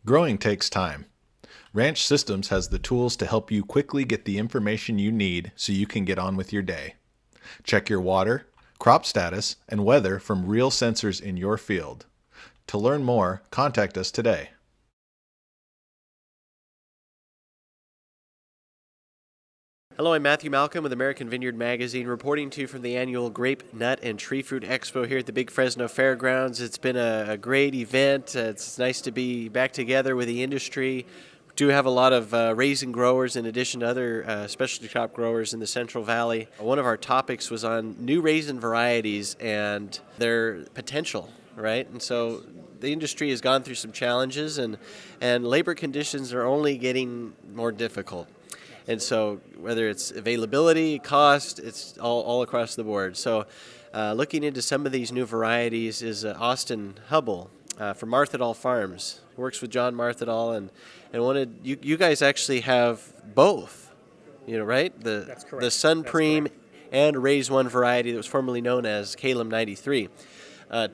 Growing takes time. Ranch Systems has the tools to help you quickly get the information you need so you can get on with your day. Check your water, crop status, and weather from real sensors in your field. To learn more, contact us today. Hello, I'm Matthew Malcolm with American Vineyard Magazine, reporting to you from the annual Grape, Nut, and Tree Fruit Expo here at the Big Fresno Fairgrounds. It's been a great event. It's nice to be back together with the industry. We do have a lot of raisin growers in addition to other specialty crop growers in the Central Valley. One of our topics was on new raisin varieties and their potential, right? And so the industry has gone through some challenges, and labor conditions are only getting more difficult. And so whether it's availability, cost, it's all across the board. So looking into some of these new varieties is Austin Hubbell from Marthedal Farms. He works with John Marthedal, and you guys actually have both, right? That's correct. The Supreme and Rais-one variety that was formerly known as Calum 93.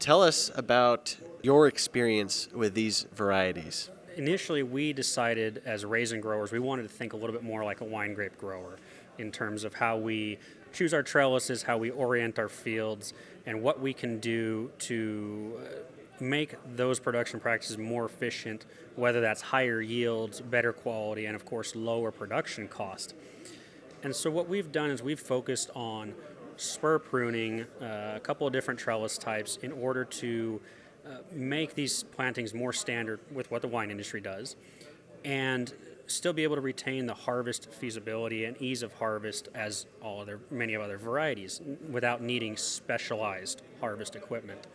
Tell us about your experience with these varieties. Initially, we decided as raisin growers, we wanted to think a little bit more like a wine grape grower in terms of how we choose our trellises, how we orient our fields, and what we can do to make those production practices more efficient, whether that's higher yields, better quality, and of course lower production cost. And so what we've done is we've focused on spur pruning a couple of different trellis types in order to make these plantings more standard with what the wine industry does, and still be able to retain the harvest feasibility and ease of harvest as many other varieties without needing specialized harvest equipment.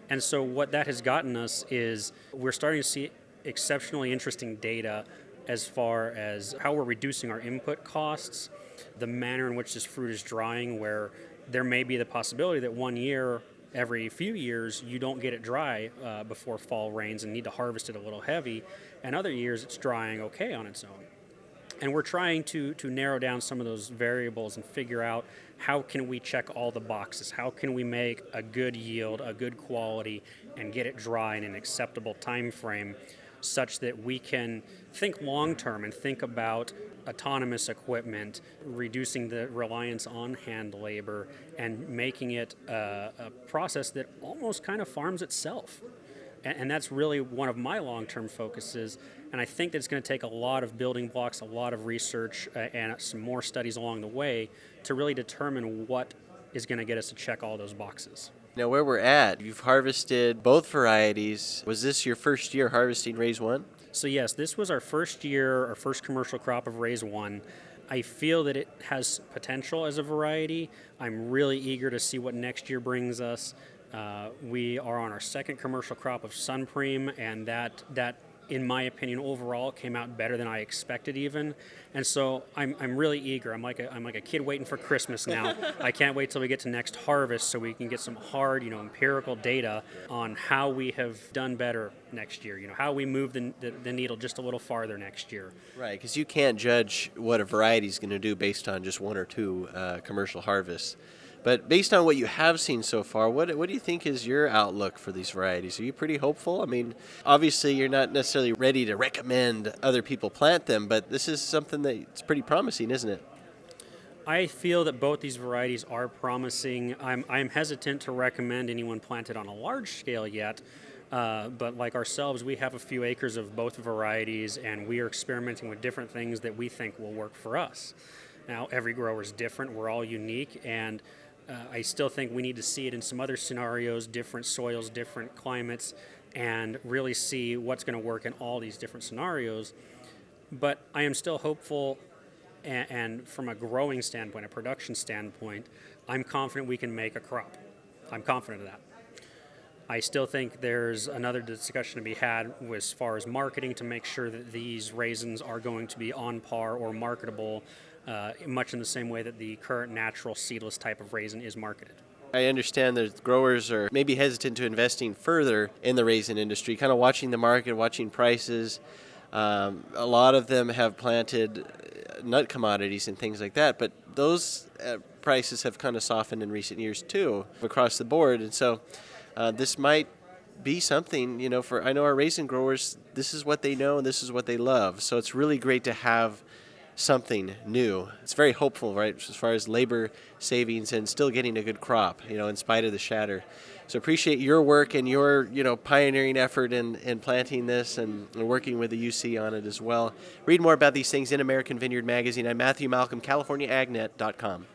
And so what that has gotten us is we're starting to see exceptionally interesting data as far as how we're reducing our input costs, the manner in which this fruit is drying, where there may be the possibility that one year every few years you don't get it dry before fall rains and need to harvest it a little heavy, and other years it's drying okay on its own. And we're trying to narrow down some of those variables and figure out how can we check all the boxes, how can we make a good yield, a good quality, and get it dry in an acceptable time frame such that we can think long term and think about autonomous equipment, reducing the reliance on hand labor, and making it a process that almost kind of farms itself. And that's really one of my long-term focuses, and I think that it's going to take a lot of building blocks, a lot of research, and some more studies along the way to really determine what is going to get us to check all those boxes. Now, where we're at, you've harvested both varieties. Was this your first year harvesting Rais-one? So yes, this was our first year, our first commercial crop of Rais-one. I feel that it has potential as a variety. I'm really eager to see what next year brings us. We are on our second commercial crop of Supreme, and that in my opinion, overall came out better than I expected even. And so I'm really eager. I'm like a kid waiting for Christmas now. I can't wait till we get to next harvest so we can get some hard, empirical data on how we have done better next year, how we move the needle just a little farther next year. Right, because you can't judge what a variety is going to do based on just one or two commercial harvests. But based on what you have seen so far, what do you think is your outlook for these varieties? Are you pretty hopeful? I mean, obviously you're not necessarily ready to recommend other people plant them, but this is something that's pretty promising, isn't it? I feel that both these varieties are promising. I'm hesitant to recommend anyone plant it on a large scale yet, but like ourselves, we have a few acres of both varieties, and we are experimenting with different things that we think will work for us. Now, every grower is different. We're all unique, and I still think we need to see it in some other scenarios, different soils, different climates, and really see what's going to work in all these different scenarios. But I am still hopeful, and from a growing standpoint, a production standpoint, I'm confident we can make a crop. I'm confident of that. I still think there's another discussion to be had as far as marketing to make sure that these raisins are going to be on par or marketable much in the same way that the current natural seedless type of raisin is marketed. I understand that growers are maybe hesitant to investing further in the raisin industry, kind of watching the market, watching prices. A lot of them have planted nut commodities and things like that, but those prices have kind of softened in recent years too across the board. And so this might be something, for I know our raisin growers, this is what they know and this is what they love. So it's really great to have something new. It's very hopeful, right, as far as labor savings and still getting a good crop, in spite of the shatter. So appreciate your work and your, pioneering effort in planting this and working with the UC on it as well. Read more about these things in American Vineyard Magazine. I'm Matthew Malcolm, CaliforniaAgNet.com.